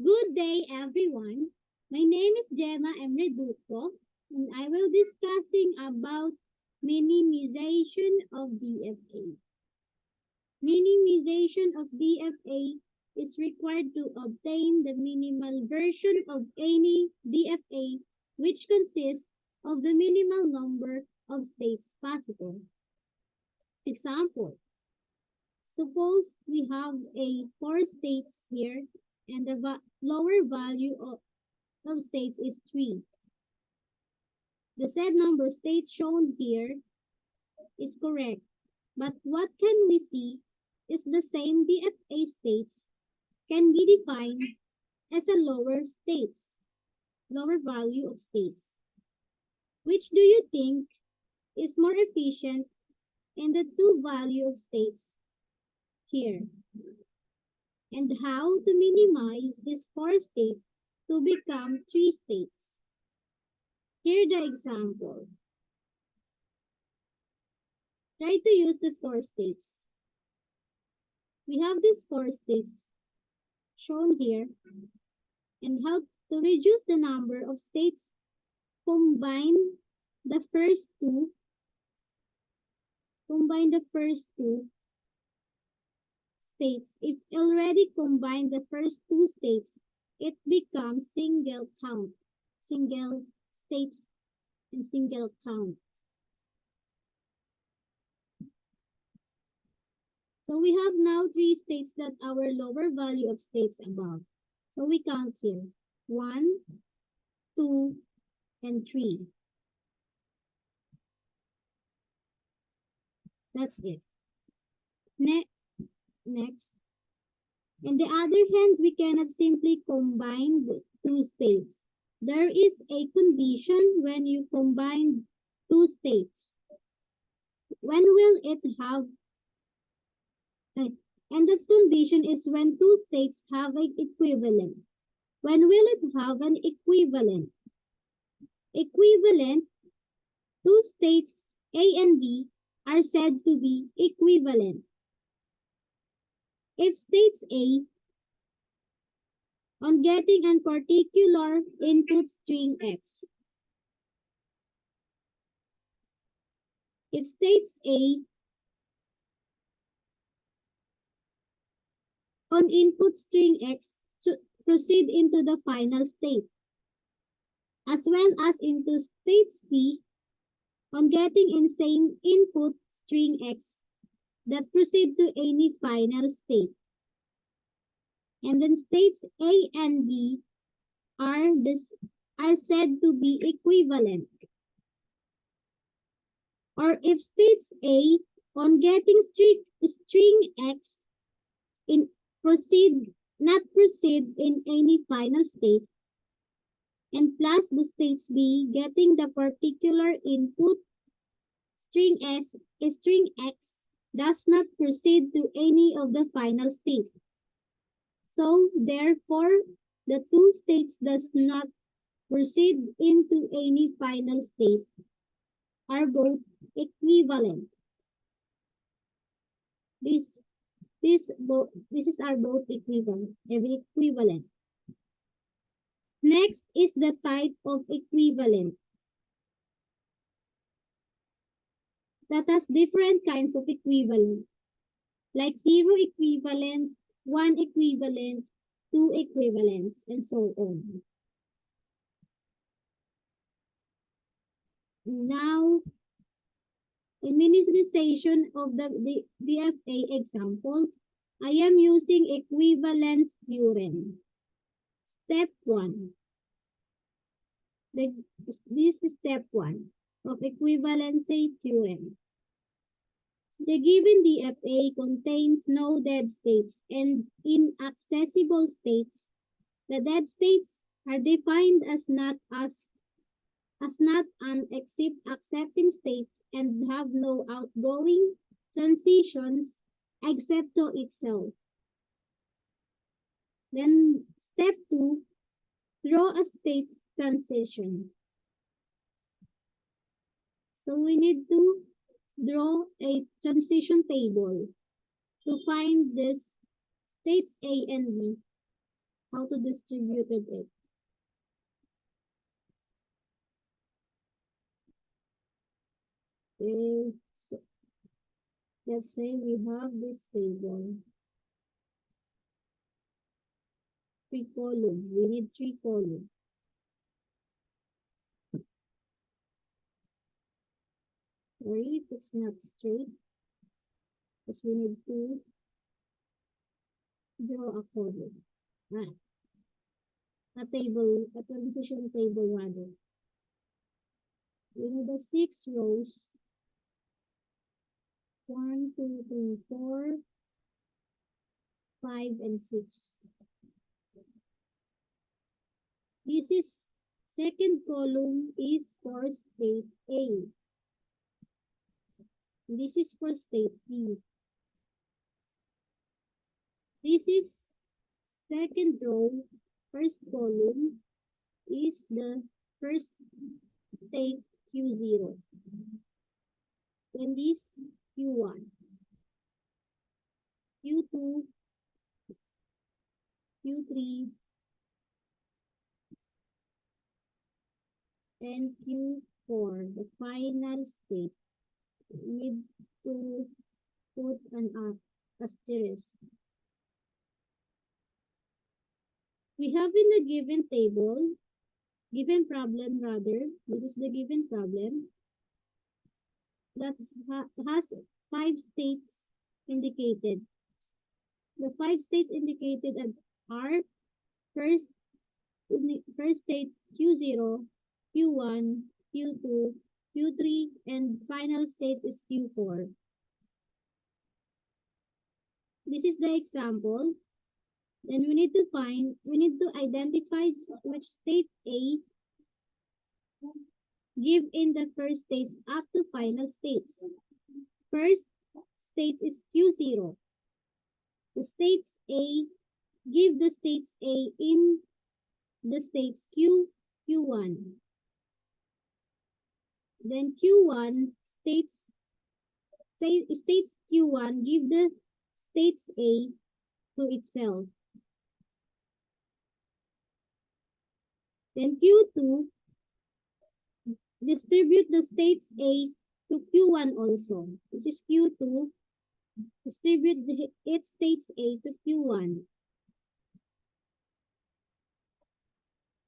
Good day, everyone. My name is Gemma M. Reducto, and I will discussing about minimization of DFA. Minimization of DFA is required to obtain the minimal version of any DFA, which consists of the minimal number of states possible. Example: suppose we have a 4 states here, and the lower value of states is 3. The said number of states shown here is correct, but what can we see is the same DFA states can be defined as a lower value of states. Which do you think is more efficient in the two value of states here? And how to minimize this 4 state to become 3 states? Here the example. Try to use the 4 states. We have these 4 states shown here, and how to reduce the number of states. Combine the first two states. If already combined the first 2 states, it becomes single states and single count. So we have now 3 states that our lower value of states above. So we count here: 1, 2, and 3. That's it. Next. On the other hand, we cannot simply combine the 2 states. There is a condition when you combine 2 states. When will it have? And this condition is when 2 states have an equivalent. When will it have an equivalent? Equivalent, 2 states A and B are said to be equivalent. If states A, on getting a particular input string X, if states A on input string X proceed into the final state, as well as into states B on getting in same input string X that proceed to any final state. And then states A and B are said to be equivalent. Or if states A on getting string X not proceed in any final state, and plus the states B getting the particular input string X does not proceed to any of the final state. So therefore, the 2 states does not proceed into any final state are both equivalent. These are both equivalent. Next is the type of equivalent that has different kinds of equivalent, like 0 equivalent, 1 equivalent, 2 equivalents, and so on. Now, in minimization of the DFA example, I am using equivalence theorem. Step 1. This is step 1 of equivalency theorem. The given DFA contains no dead states and inaccessible states. The dead states are defined as not an accepting state and have no outgoing transitions except to itself. Then step 2, draw a state transition. So we need to draw a transition table to find this states A and B. how to distribute it. Okay, so let's say we have this table, 3 columns. We need 3 columns. Sorry if it's not straight, because we need to draw a column. A table, a transition table rather. We need the 6 rows. 1, 2, 3, 4, 5, and 6. This is second column is for state A. This is for state B. This is second row, first column is the first state Q0. Then this Q1, Q2, Q3, and Q4, the final state. We need to put an asterisk. We have in the given table, given problem rather, this is the given problem, that has 5 states indicated. The 5 states indicated are first state Q0, Q1, Q2, Q3, and final state is Q4. This is the example. Then we need to identify which state A give in the first states up to final states. First state is Q0. The states A give the states A in the states Q1. Then Q1 states Q1 give the states A to itself. Then Q2 distribute the states A to Q1 also. This is Q2 distribute its states A to Q1.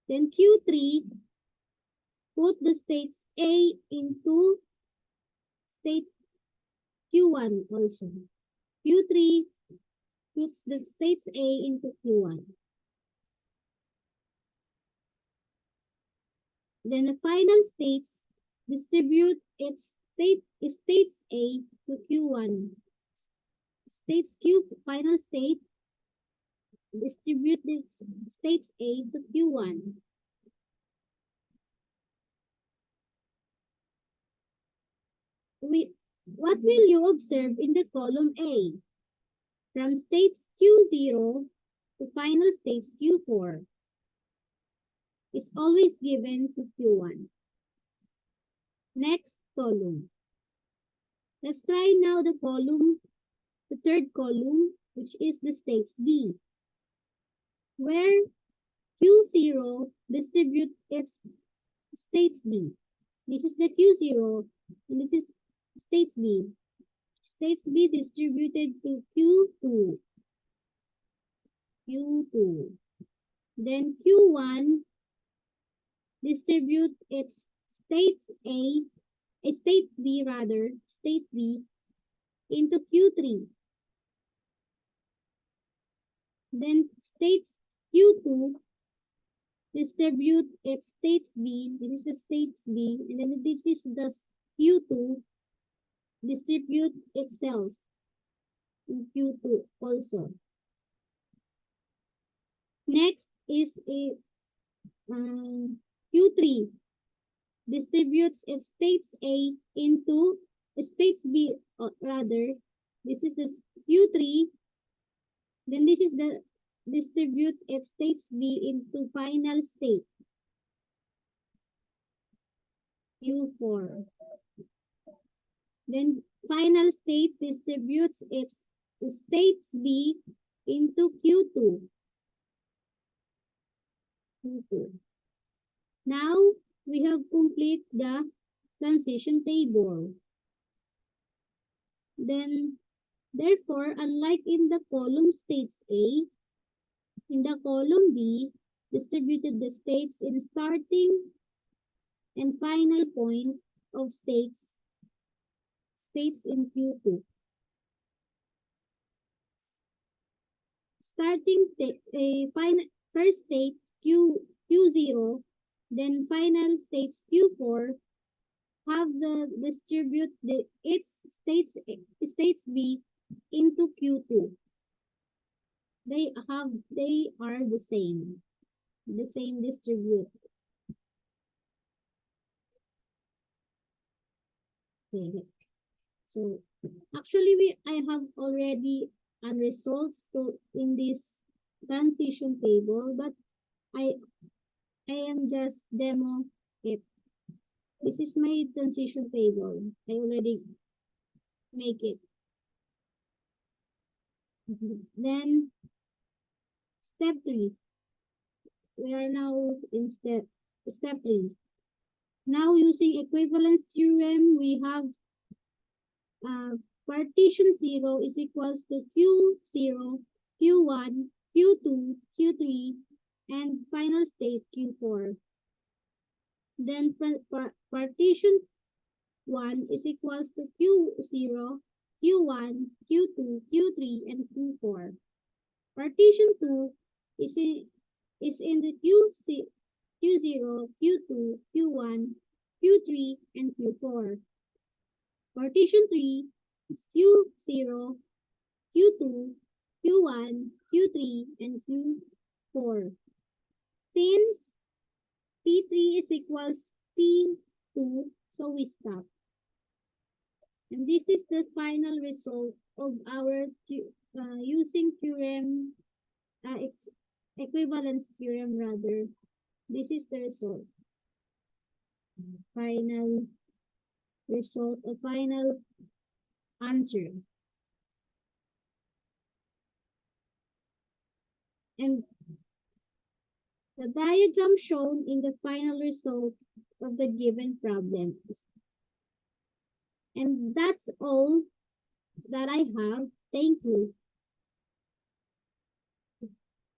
Then Q3 put the states A into state Q1 also. Q3 puts the states A into Q1. Then the final states distribute its states A to Q1. States Q final state distribute this states A to Q1. What will you observe in the column A? From states Q0 to final states Q4 is always given to Q1. Next column. Let's try now the third column, which is the states B, where Q0 distribute its states B. This is the Q0, and this is states B. States B distributed to Q2. Then Q1 distribute its states state B into Q3. Then states Q2 distribute its states B. This is the states B, and then this is the Q2 distribute itself in Q2 also. Next is a Q3 distributes its states A into states B, rather. This is the Q3. Then this is the distribute its states B into final state Q4. Then final state distributes its states B into Q2. Q2. Now, we have complete the transition table. Then, therefore, unlike in the column states A, in the column B, distributed the states in starting and final point of states in Q2. Starting first state Q0, then final states Q4 have the distribute its states B into Q2. They are the same distribute. Okay. So actually I have already results to in this transition table, but I am just demo it. This is my transition table. I already make it. Then step 3. We are now in step 3. Now using equivalence theorem, we have partition 0 is equals to Q0, Q1, Q2, Q3, and final state Q4. Then partition 1 is equals to Q0, Q1, Q2, Q3, and Q4. Partition 2 is in the Q0, Q2, Q1, Q3, and Q4. Partition 3 is Q0, Q2, Q1, Q3, and Q4. Since P3 is equals P2, so we stop. And this is the final result of our using theorem, equivalence theorem rather. This is the result. Final result, a final answer. And the diagram shown in the final result of the given problem. And that's all that I have. Thank you.